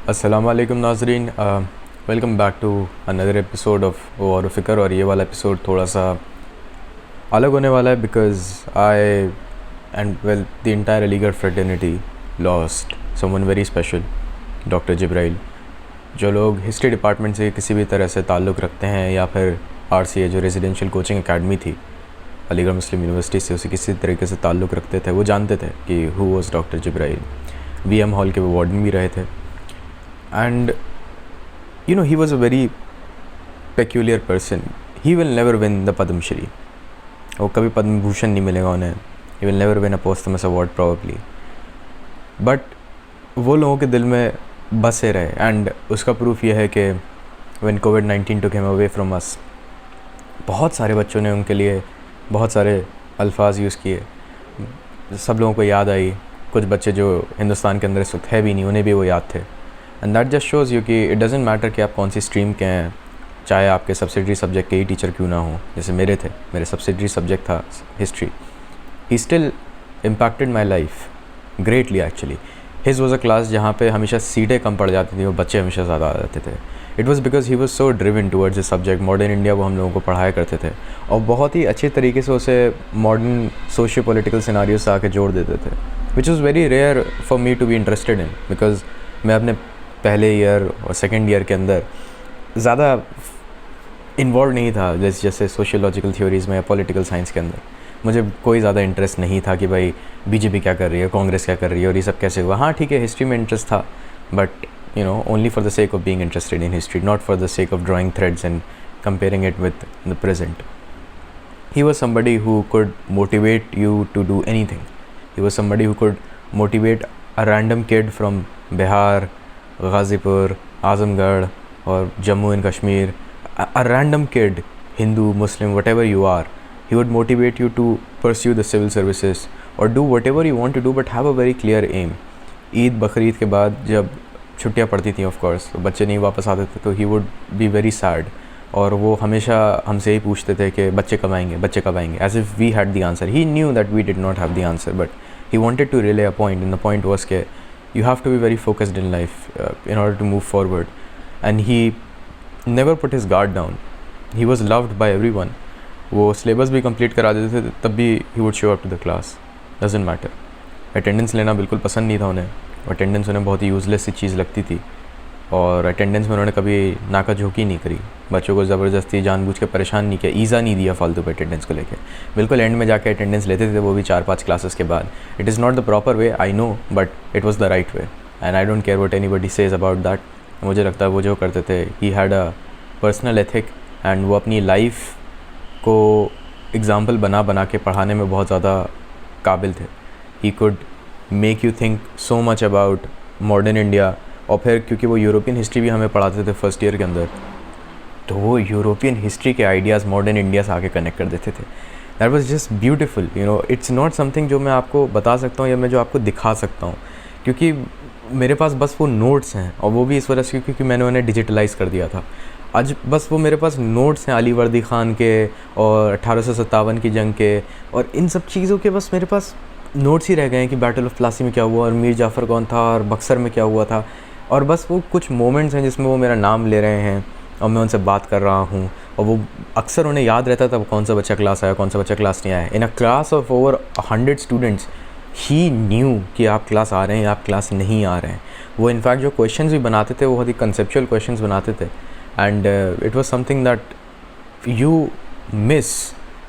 अस्सलाम वालेकुम नाजरीन, welcome back to another episode of Gaur wa Fikr. और ये वाला एपिसोड थोड़ा सा अलग होने वाला है because I and well the entire Aligarh fraternity lost someone very special, doctor Jibrail. जो लोग हिस्ट्री डिपार्टमेंट से किसी भी तरह से ताल्लुक़ रखते हैं या फिर RCA जो रेजिडेंशियल कोचिंग एकेडमी थी अलीगढ़ मुस्लिम यूनिवर्सिटी से, उसे किसी तरीके से ताल्लुक़ रखते थे, वो जानते थे कि who was doctor Jibrail. VM hall के वो वार्डन भी रहे थे and he was a very peculiar person. He will never win the Padma Shri. वो कभी पद्म भूषण नहीं मिलेगा उन्हें. He will never win a posthumous award probably. But वो लोगों के दिल में बसे रहे and उसका प्रूफ ये है कि when COVID-19 took him away from us, बहुत सारे बच्चों ने उनके लिए बहुत सारे अल्फाज यूज़ किए. सब लोगों को याद आई. कुछ बच्चे जो हिंदुस्तान के अंदर इस वक्त है भी नहीं, उन्हें भी वो याद थे. And that just shows you कि इट डजेंट मैटर कि आप कौन सी स्ट्रीम के हैं, चाहे आपके सब्सिडरी सब्जेक्ट के ही टीचर क्यों ना हो. जैसे मेरे सब्सिडरी सब्जेक्ट था history. He still impacted my life greatly actually. His was a class जहाँ पे हमेशा सीटें कम पड़ जाती थी और बच्चे हमेशा ज़्यादा आ जाते थे. It was because he was so driven towards this subject. Modern India वो हम लोगों को पढ़ाया करते थे और बहुत ही अच्छे तरीके से उसे मॉडर्न सोशियो पॉलिटिकल सिनारियो से आके जोड़ देते थे, which is very rare for me to be interested in. Because मैं अपने पहले ईयर और सेकेंड ईयर के अंदर ज़्यादा इन्वॉल्व नहीं था जैसे सोशियोलॉजिकल थ्योरीज़ में या पॉलिटिकल साइंस के अंदर. मुझे कोई ज़्यादा इंटरेस्ट नहीं था कि भाई BJP क्या कर रही है, कांग्रेस क्या कर रही है और ये सब कैसे हुआ. हाँ ठीक है, हिस्ट्री में इंटरेस्ट था, but only for the sake of being interested in history, not for the sake of drawing threads and comparing it with the present. He was somebody who could motivate you to do anything. He was somebody who could motivate a random kid from Bihar, Ghazipur, Azamgarh or Jammu and Kashmir, a random kid, Hindu, Muslim, whatever you are. He would motivate you to pursue the civil services or do whatever you want to do, but have a very clear aim. Eid Bakrid के बाद जब छुट्टियां पड़ती थी of course, तो बच्चे नहीं वापस आते थे, तो he would be very sad. और वो हमेशा हमसे ही पूछते थे कि बच्चे कब आएंगे, as if we had the answer. He knew that we did not have the answer, but he wanted to relay a point, and the point was that you have to be very focused in life in order to move forward. And he never put his guard down. He was loved by everyone. वो syllabus भी complete करा देते थे तब भी he would show up to the class. Doesn't matter. Attendance लेना बिल्कुल पसंद नहीं था उन्हें. Attendance उन्हें बहुत ही यूज़लेस सी चीज़ लगती थी और अटेंडेंस में उन्होंने कभी नाका झोंकी नहीं करी. बच्चों को ज़बरदस्ती जानबूझ के परेशान नहीं किया, ईज़ा नहीं दिया फालतू पे अटेंडेंस को लेके. बिल्कुल एंड में जाके अटेंडेंस लेते थे, वो भी 4-5 क्लासेस के बाद. It is not the proper way, I know, but it was the right way and I don't care what anybody says about that. मुझे लगता है वो जो करते थे, he had a personal ethic and वो अपनी लाइफ को एग्ज़ाम्पल बना के पढ़ाने में बहुत ज़्यादा काबिल थे. He could make you think so much about modern India. और फिर क्योंकि वो यूरोपियन हिस्ट्री भी हमें पढ़ाते थे फर्स्ट ईयर के अंदर, तो वो यूरोपियन हिस्ट्री के आइडियाज़ मॉडर्न इंडिया से आके कनेक्ट कर देते थे. That was just beautiful. It's not something जो मैं आपको बता सकता हूँ या मैं जो आपको दिखा सकता हूँ, क्योंकि मेरे पास बस वो नोट्स हैं और वो भी इस वजह से क्योंकि मैंने उन्हें डिजिटलाइज़ कर दिया था. आज बस वो मेरे पास नोट्स हैं अली वर्दी ख़ान के और 1857 की जंग के, और इन सब चीज़ों के बस मेरे पास नोट्स ही रह गए हैं कि बैटल ऑफ प्लासी में क्या हुआ और मीर जाफ़र कौन था और बक्सर में क्या हुआ था. और बस वो कुछ मोमेंट्स हैं जिसमें वो मेरा नाम ले रहे हैं और मैं उनसे बात कर रहा हूँ, और वो अक्सर उन्हें याद रहता था कौन सा बच्चा क्लास आया, कौन सा बच्चा क्लास नहीं आया. In a class of over 100 students he knew कि आप क्लास आ रहे हैं या आप क्लास नहीं आ रहे हैं. वो इनफैक्ट जो क्वेश्चंस भी बनाते थे वो बहुत ही कंसेप्चुअल क्वेश्चंस बनाते थे. And it was something that you miss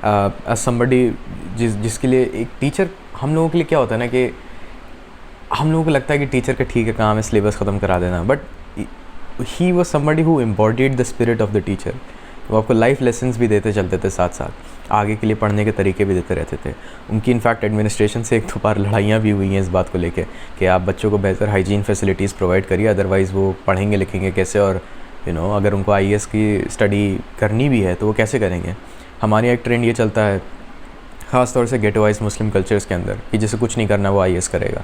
as somebody जिसके लिए एक टीचर, हम लोगों के लिए क्या होता है ना कि हम लोगों को लगता है कि टीचर का ठीक है काम है सिलेबस ख़त्म करा देना, but he was somebody who embodied the spirit of the teacher. वो आपको लाइफ लेसन्स भी देते चलते थे, साथ साथ आगे के लिए पढ़ने के तरीके भी देते रहते थे. उनकी इनफैक्ट एडमिनिस्ट्रेशन से एक दो बार लड़ाइयाँ भी हुई हैं इस बात को लेके कि आप बच्चों को बेहतर हाइजीन फैसिलिटीज़ प्रोवाइड करिए, अदरवाइज़ वो पढ़ेंगे लिखेंगे कैसे, और अगर उनको IAS की स्टडी करनी भी है तो वो कैसे करेंगे. हमारे एक ट्रेंड ये चलता है ख़ास तौर से गेटोवाइज मुस्लिम कल्चर्स के अंदर कि जिसे कुछ नहीं करना वो IAS करेगा,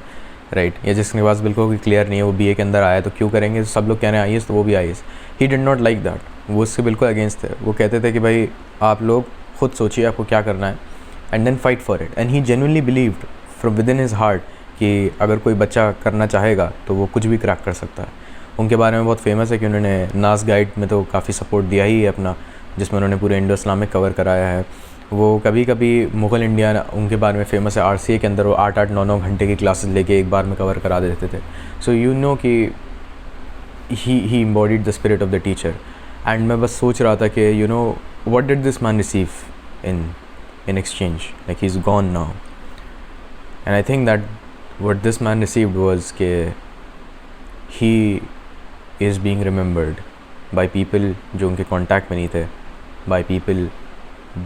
राइट. या जिसके पास बिल्कुल क्लियर नहीं है वो BA के अंदर आया तो क्यों करेंगे, सब लोग कह रहे हैं IAS तो वो भी IAS. He did not like that. वो उससे बिल्कुल अगेंस्ट थे. वो कहते थे कि भाई आप लोग खुद सोचिए आपको क्या करना है and then fight for it. And he genuinely believed from within his heart कि अगर कोई बच्चा करना चाहेगा तो वो कुछ भी क्रैक कर सकता है. उनके बारे में बहुत फेमस है कि उन्होंने नास गाइड में तो काफ़ी सपोर्ट दिया ही है अपना, जिसमें उन्होंने पूरे इंडो इस्लामिक कवर कराया है। वो कभी कभी मुग़ल इंडिया उनके बारे में फ़ेमस है, RCA के अंदर वो 8-8 9-9 घंटे की क्लासेस लेके एक बार में कवर करा देते थे। सो यू नो कि he embodied the spirit of the teacher. And मैं बस सोच रहा था कि you know what did this man receive in exchange, like he's gone now, and I think that what this man received was ke he is being remembered by people जो उनके contact में नहीं थे, by people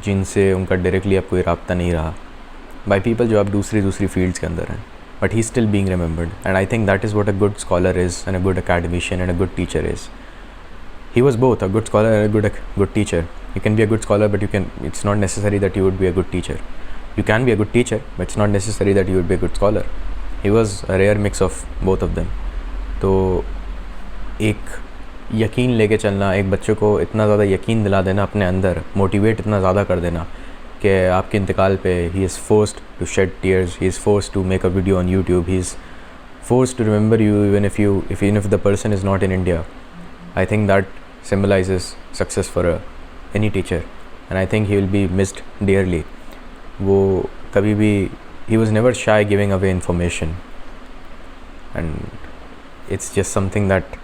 जिनसे उनका directly अब कोई राब्ता नहीं रहा, by people जो अब दूसरी फील्ड्स के अंदर हैं, but he's still being remembered, and I think that is what a good scholar is and a good academician and a good teacher is. He was both a good scholar and a good teacher. You can be a good scholar, but it's not necessary that you would be a good teacher. You can be a good teacher, but it's not necessary that you would be a good scholar. He was a rare mix of both of them. तो एक यकीन लेके चलना, एक बच्चे को इतना ज़्यादा यकीन दिला देना अपने अंदर, मोटिवेट इतना ज़्यादा कर देना कि आपके इंतकाल पे he is forced to shed tears, he is forced to make a video on YouTube, he is forced to remember you even if the person is not in India. I think that symbolizes success for any teacher, and I think he will be missed dearly. वो कभी भी he was never shy giving away information, and it's just something that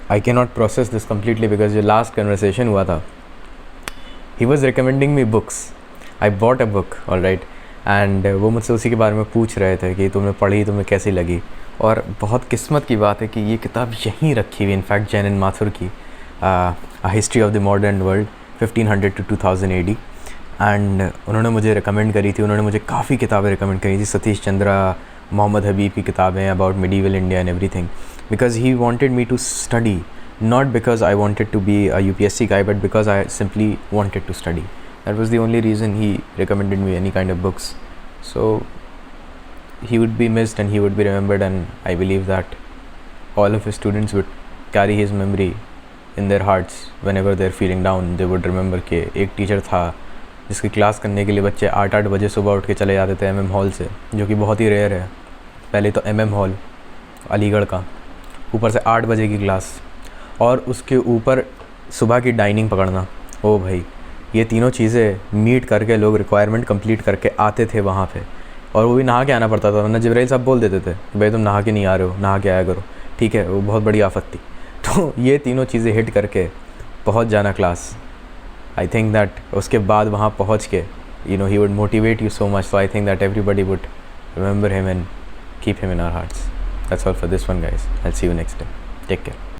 I cannot process this completely because जो last conversation हुआ था, he was recommending me books. I bought a book, all right, and वो मुझसे उसी के बारे में पूछ रहे थे कि तुमने पढ़ी, तुम्हें कैसी लगी। और बहुत किस्मत की बात है कि ये किताब यहीं रखी हुई, इनफैक्ट जैन माथुर की history of the modern world 1500 to 2000 AD, and उन्होंने मुझे रिकमेंड करी थी। उन्होंने मुझे काफ़ी किताबें रिकमेंड करी थी, सतीश चंद्रा, मोहम्मद हबीब की किताबें about medieval India and everything, because he wanted me to study, not because I wanted to be a UPSC guy, but because I simply wanted to study. That was the only reason he recommended me any kind of books. So he would be missed and he would be remembered, and I believe that all of his students would carry his memory in their hearts whenever they're feeling down. They would remember कि एक teacher था जिसकी class करने के लिए बच्चे 8-8 बजे सुबह उठ के चले जाते थे MM हॉल से, जो कि बहुत ही रेयर है। पहले तो MM हॉल अलीगढ़ का, ऊपर से 8 बजे की क्लास, और उसके ऊपर सुबह की डाइनिंग पकड़ना। ओ भाई, ये तीनों चीज़ें मीट करके लोग रिक्वायरमेंट कंप्लीट करके आते थे वहाँ पे, और वो भी नहा के आना पड़ता था, वरना जिब्राइल साहब बोल देते थे भाई तुम नहा के नहीं आ रहे हो, नहा के आया करो, ठीक है, वो बहुत बड़ी आफत थी। तो ये तीनों चीज़ें हिट करके पहुँच जाना क्लास, आई थिंक दैट उसके बाद वहाँ पहुँच के he would motivate you so much. So I think that everybody would remember him and keep him in our hearts. That's all for this one, guys. I'll see you next time. Take care.